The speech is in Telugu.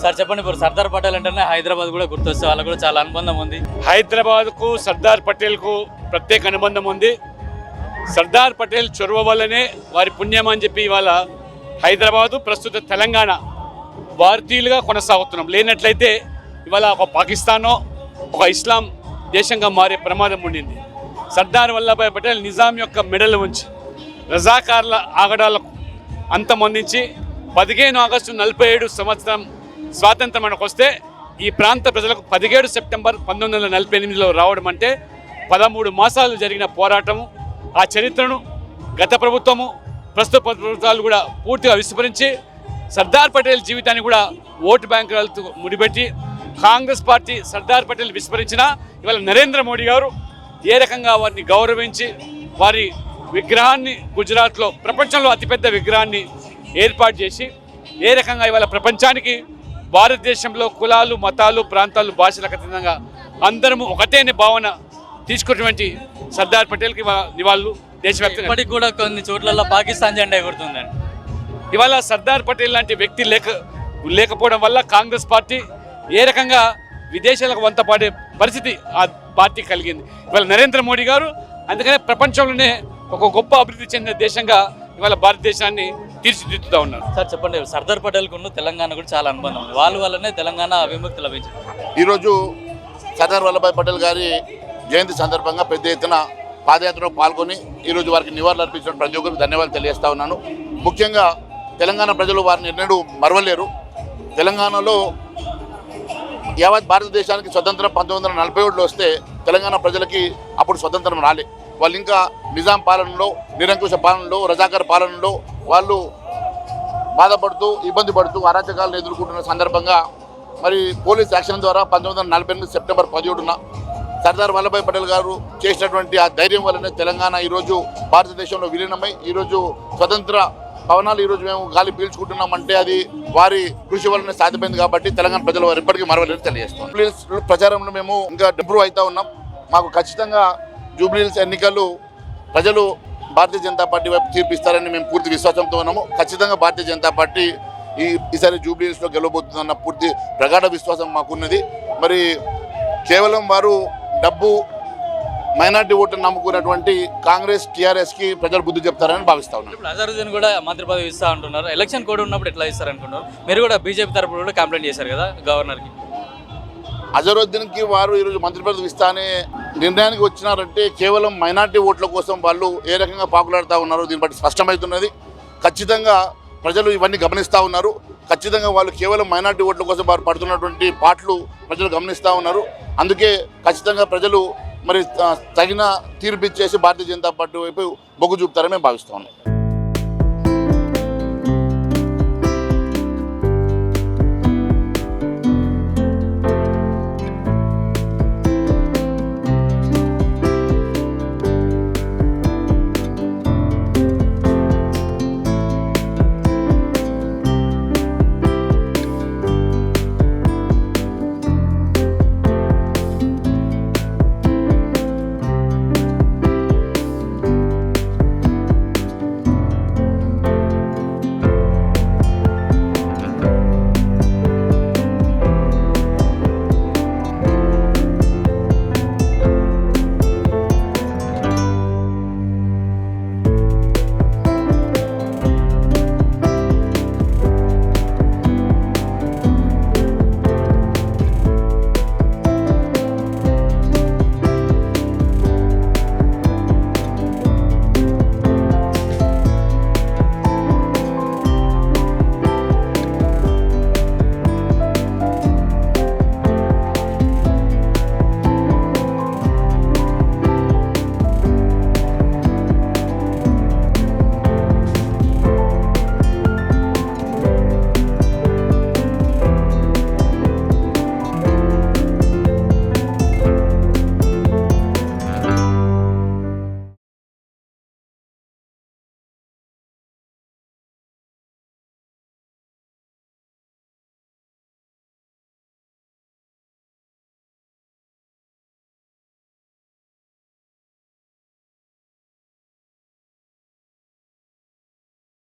సార్ చెప్పండి, ఇప్పుడు సర్దార్ పటేల్ అంటేనే హైదరాబాద్ కూడా గుర్తొస్తే వాళ్ళకు కూడా చాలా అనుబంధం ఉంది. హైదరాబాద్కు సర్దార్ పటేల్కు ప్రత్యేక అనుబంధం ఉంది. సర్దార్ పటేల్ చొరవ వల్లనే వారి పుణ్యం అని చెప్పి ఇవాళ హైదరాబాదు ప్రస్తుత తెలంగాణ భారతీయులుగా కొనసాగుతున్నాం. లేనట్లయితే ఇవాళ ఒక పాకిస్తానో ఒక ఇస్లాం దేశంగా మారే ప్రమాదం ఉండింది. సర్దార్ వల్లభాయ్ పటేల్ నిజాం యొక్క మెడలు ఉంచి రజాకార్ల ఆగడాలకు అంతమొందించి 15 ఆగస్టు 47 సంవత్సరం స్వాతంత్రం మనకు వస్తే ఈ ప్రాంత ప్రజలకు 17 సెప్టెంబర్ 1948లో రావడం అంటే 13 మాసాలు జరిగిన పోరాటము. ఆ చరిత్రను గత ప్రభుత్వము ప్రస్తుత ప్రభుత్వాలు కూడా పూర్తిగా విస్మరించి సర్దార్ పటేల్ జీవితాన్ని కూడా ఓటు బ్యాంకులతో ముడిపెట్టి కాంగ్రెస్ పార్టీ సర్దార్ పటేల్ విస్మరించినా ఇవాళ నరేంద్ర మోడీ గారు ఏ రకంగా వారిని గౌరవించి వారి విగ్రహాన్ని గుజరాత్లో ప్రపంచంలో అతిపెద్ద విగ్రహాన్ని ఏర్పాటు చేసి ఏ రకంగా ఇవాళ ప్రపంచానికి భారతదేశంలో కులాలు మతాలు ప్రాంతాలు భాషలకు అతీతంగా అందరము ఒకటే భావన తీసుకున్నటువంటి సర్దార్ పటేల్కి నివాళులు దేశవ్యాప్తంగా. ఇప్పటికి కూడా కొన్ని చోట్ల పాకిస్తాన్ జెండా ఎగురుతుందండి. ఇవాళ సర్దార్ పటేల్ లాంటి వ్యక్తి లేకపోవడం వల్ల కాంగ్రెస్ పార్టీ ఏ రకంగా విదేశాలకు వంత పాడే పరిస్థితి ఆ పార్టీ కలిగింది. ఇవాళ నరేంద్ర మోడీ గారు అందుకనే ప్రపంచంలోనే ఒక గొప్ప అభివృద్ధి చెందిన దేశంగా ఇవాళ భారతదేశాన్ని తీర్చిదిద్దుతూ ఉన్నారు. సార్ చెప్పండి, సర్దార్ పటేల్కు తెలంగాణ కూడా చాలా అనుబంధం ఉంది. వాళ్ళ వల్లనే తెలంగాణ విముక్తి లభించింది. ఈరోజు సర్దార్ వల్లభాయ్ పటేల్ గారి జయంతి సందర్భంగా పెద్ద ఎత్తున పాదయాత్రలో పాల్గొని ఈరోజు వారికి నివాళులు అర్పించిన ప్రతి ఒక్కరికి ధన్యవాదాలు తెలియజేస్తా ఉన్నాను. ముఖ్యంగా తెలంగాణ ప్రజలు వారిని ఎన్నడూ మరవలేరు. తెలంగాణలో యావత్ భారతదేశానికి స్వతంత్రం 1947లో వస్తే తెలంగాణ ప్రజలకి అప్పుడు స్వతంత్రం రాలే. వాళ్ళు ఇంకా నిజాం పాలనలో, నిరంకుశ పాలనలో, రజాకర్ పాలనలో వాళ్ళు బాధపడుతూ ఇబ్బంది పడుతూ అరాచకాలను ఎదుర్కొంటున్న సందర్భంగా మరి పోలీస్ యాక్షన్ ద్వారా 1948 సెప్టెంబర్ 17న సర్దార్ వల్లభాయ్ పటేల్ గారు చేసినటువంటి ఆ ధైర్యం వల్లనే తెలంగాణ ఈరోజు భారతదేశంలో విలీనమై ఈరోజు స్వతంత్ర భవనాలు ఈరోజు మేము గాలి పీల్చుకుంటున్నామంటే అది వారి కృషి వల్లనే సాధ్యమైంది. కాబట్టి తెలంగాణ ప్రజలు వారు ఎప్పటికీ మరవలేరు తెలియజేస్తాం. జూబ్లీహిల్స్ ప్రచారంలో మేము ఇంకా ఇంప్రూవ్ అవుతూ ఉన్నాం. మాకు ఖచ్చితంగా జూబ్లీహిల్స్ ఎన్నికలు ప్రజలు భారతీయ జనతా పార్టీ వైపు తీర్పిస్తారని మేము పూర్తి విశ్వాసంతో ఉన్నాము. ఖచ్చితంగా భారతీయ జనతా పార్టీ ఈసారి జూబ్లీహిల్స్లో గెలవబోతుందన్న పూర్తి ప్రగాఢ విశ్వాసం మాకున్నది. మరి కేవలం వారు డబ్బు మైనార్టీ ఓటును నమ్ముకున్నటువంటి కాంగ్రెస్ టీఆర్ఎస్కి ప్రజలు బుద్ధి చెప్తారని భావిస్తా ఉన్నారు. ఇప్పుడు అజరుద్దీన్ కూడా మంత్రి పదవి ఇస్తా అంటున్నారు. ఎలక్షన్ కోడ్ ఉన్నప్పుడు ఎట్లా ఇస్తారనుకుంటున్నారు? మీరు కూడా బీజేపీ తరఫున కూడా కంప్లైంట్ చేశారు కదా గవర్నర్కి. అజరుద్దీన్కి వారు ఈరోజు మంత్రి పదవి ఇస్తానే నిర్ణయానికి వచ్చినారంటే కేవలం మైనార్టీ ఓట్ల కోసం వాళ్ళు ఏ రకంగా పాకులాడుతూ ఉన్నారో దీన్ని బట్టి స్పష్టమవుతున్నది. ఖచ్చితంగా ప్రజలు ఇవన్నీ గమనిస్తూ ఉన్నారు. ఖచ్చితంగా వాళ్ళు కేవలం మైనార్టీ ఓట్ల కోసం వారు పడుతున్నటువంటి పాటలు ప్రజలు గమనిస్తూ ఉన్నారు. అందుకే ఖచ్చితంగా ప్రజలు మరి తగిన తీర్పు ఇచ్చేసి భారతీయ జనతా పార్టీ వైపు మొగ్గు చూపుతారని మేము భావిస్తూ ఉన్నాం.